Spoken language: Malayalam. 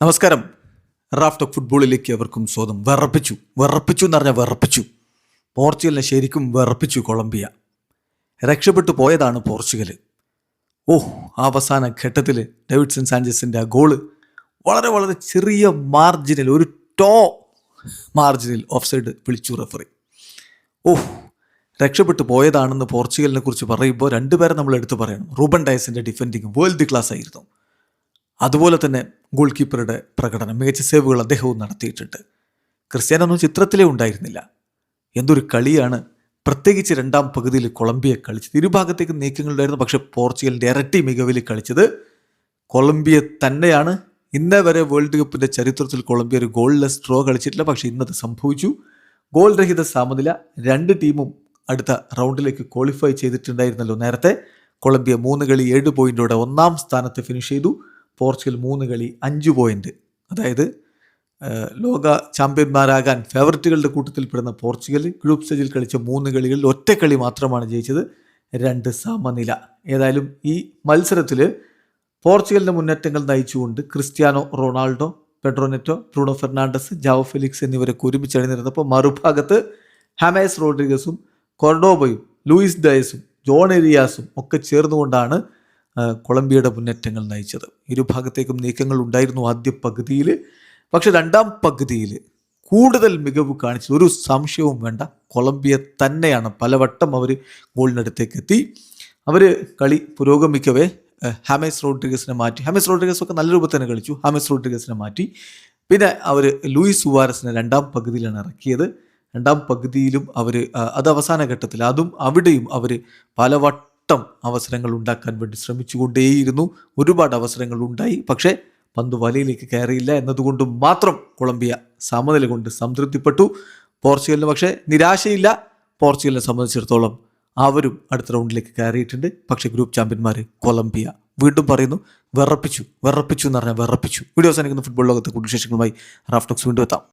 നമസ്കാരം. റാഫ് ടോക്ക് ഫുട്ബോളിലേക്ക് അവർക്കും സ്വാഗതം. വിറപ്പിച്ചു എന്ന് പറഞ്ഞാൽ വിറപ്പിച്ചു. പോർച്ചുഗലിനെ ശരിക്കും വിറപ്പിച്ചു കൊളംബിയ. രക്ഷപ്പെട്ടു പോയതാണ് പോർച്ചുഗൽ. അവസാന ഘട്ടത്തിൽ ഡേവിഡ്സൺ സാഞ്ചസിൻ്റെ ആ ഗോള് വളരെ വളരെ ചെറിയ മാർജിനിൽ, ഒരു മാർജിനിൽ ഓഫ് സൈഡ് വിളിച്ചു റഫറി. രക്ഷപ്പെട്ടു പോയതാണെന്ന് പോർച്ചുഗലിനെ കുറിച്ച് പറയുമ്പോൾ രണ്ടുപേരെ നമ്മൾ എടുത്തു പറയണം. റൂബൻ ഡയസിൻ്റെ ഡിഫെൻഡിങ് വേൾഡ് ക്ലാസ് ആയിരുന്നു. അതുപോലെ തന്നെ ഗോൾ കീപ്പറുടെ പ്രകടനം, മികച്ച സേവുകൾ അദ്ദേഹവും നടത്തിയിട്ടുണ്ട്. ക്രിസ്ത്യാനൊന്നും ചിത്രത്തിലേ ഉണ്ടായിരുന്നില്ല. എന്തൊരു കളിയാണ്, പ്രത്യേകിച്ച് രണ്ടാം പകുതിയിൽ കൊളംബിയ കളിച്ചത്. ഇരുഭാഗത്തേക്ക് നീക്കങ്ങളുണ്ടായിരുന്നു. പക്ഷേ പോർച്ചുഗലിൻ്റെ ഇരട്ടി മികവിൽ കളിച്ചത് കൊളംബിയ തന്നെയാണ്. ഇന്നേ വരെ വേൾഡ് കപ്പിൻ്റെ ചരിത്രത്തിൽ കൊളംബിയ ഒരു ഗോൾലെസ് ഡ്രോ കളിച്ചിട്ടില്ല. പക്ഷേ ഇന്നത് സംഭവിച്ചു. ഗോൾ രഹിത സമനില. രണ്ട് ടീമും അടുത്ത റൗണ്ടിലേക്ക് ക്വാളിഫൈ ചെയ്തിട്ടുണ്ടായിരുന്നല്ലോ നേരത്തെ. കൊളംബിയ 3 കളി 7 പോയിന്റോടെ ഒന്നാം സ്ഥാനത്ത് ഫിനിഷ് ചെയ്തു. പോർച്ചുഗൽ 3 കളി 5 പോയിന്റ്, അതായത് ലോക ചാമ്പ്യന്മാരാകാൻ ഫേവററ്റുകളുടെ കൂട്ടത്തിൽപ്പെടുന്ന പോർച്ചുഗൽ ഗ്രൂപ്പ് സ്റ്റേജിൽ കളിച്ച 3 കളികളിൽ ഒറ്റ കളി മാത്രമാണ് ജയിച്ചത്, 2 സമനില. ഏതായാലും ഈ മത്സരത്തിൽ പോർച്ചുഗലിൻ്റെ മുന്നേറ്റങ്ങൾ നയിച്ചുകൊണ്ട് Cristiano Ronaldo, Pedro Neto, Bruno Fernandes, Joao Felix എന്നിവരൊക്കെ ഒരുമിച്ച് അണിനിരന്നപ്പോൾ മറുഭാഗത്ത് ഹാമേസ് റോഡ്രിഗസും കൊർഡോബയും ലൂയിസ് ഡയസും ജോൺ എരിയാസും ഒക്കെ ചേർന്നുകൊണ്ടാണ് കൊളംബിയയുടെ മുന്നേറ്റങ്ങൾ നയിച്ചത്. ഇരുഭാഗത്തേക്കും നീക്കങ്ങൾ ഉണ്ടായിരുന്നു ആദ്യ പകുതിയിൽ. പക്ഷെ രണ്ടാം പകുതിയിൽ കൂടുതൽ മികവ് കാണിച്ചത് ഒരു സംശയവും വേണ്ട കൊളംബിയ തന്നെയാണ്. പലവട്ടം അവർ ഗോളിനടുത്തേക്ക് എത്തി. അവർ കളി പുരോഗമിക്കവേ ഹാമേസ് റോഡ്രിഗസിനെ മാറ്റി. ഹാമേസ് റോഡ്രിഗസ് ഒക്കെ നല്ല രൂപത്തിൽ തന്നെ കളിച്ചു. ഹാമേസ് റോഡ്രിഗസിനെ മാറ്റി. പിന്നെ അവർ ലൂയിസ് സുവാരസിനെ രണ്ടാം പകുതിയിലാണ് ഇറക്കിയത്. രണ്ടാം പകുതിയിലും അവർ അത് അവസാന ഘട്ടത്തിൽ അവിടെയും അവർ പലവട്ടം അവസരങ്ങൾ ഉണ്ടാക്കാൻ വേണ്ടി ശ്രമിച്ചുകൊണ്ടേയിരുന്നു. ഒരുപാട് അവസരങ്ങൾ ഉണ്ടായി. പക്ഷേ പന്ത് വലയിലേക്ക് കയറിയില്ല എന്നതുകൊണ്ട് മാത്രം കൊളംബിയ സമനില കൊണ്ട് സംതൃപ്തിപ്പെട്ടു. പോർച്ചുഗലിന് പക്ഷേ നിരാശയില്ല. പോർച്ചുഗലിനെ സംബന്ധിച്ചിടത്തോളം അവരും അടുത്ത റൗണ്ടിലേക്ക് കയറിയിട്ടുണ്ട്. പക്ഷേ ഗ്രൂപ്പ് ചാമ്പ്യന്മാർ കൊളംബിയ. വീണ്ടും പറയുന്നു, വിറപ്പിച്ചു എന്ന് പറഞ്ഞാൽ വിറപ്പിച്ചു. വീഡിയോ അവസാനിക്കുന്ന ഫുട്ബോൾ ലോകത്തെ കൂടുതൽ വിശേഷങ്ങളുമായി റാഫ് ടോക്സ് വീണ്ടും എത്താം.